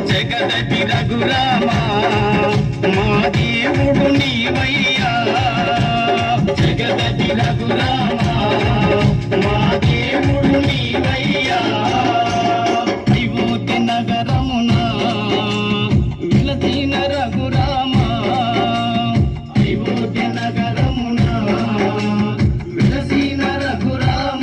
జగదటి రఘురామ మా దేవుడు నీవయ్యా జగదటి రఘురామ మా దేవుడు నీవయ్యా అయోధ్య నగరమున విలసిన రఘురామ అయోధ్య నగరమున విలసిన రఘురామ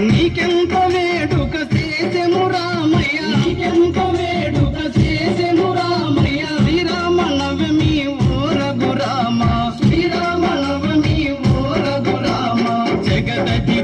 నీకెంత వేడుక చేసెము రామయ్య నీకెంత వేడుక చేసెము రామయ్య శ్రీరామ నవమి ఓ రఘురామ శ్రీరామ నవమి ఓ రఘురామ జగదటి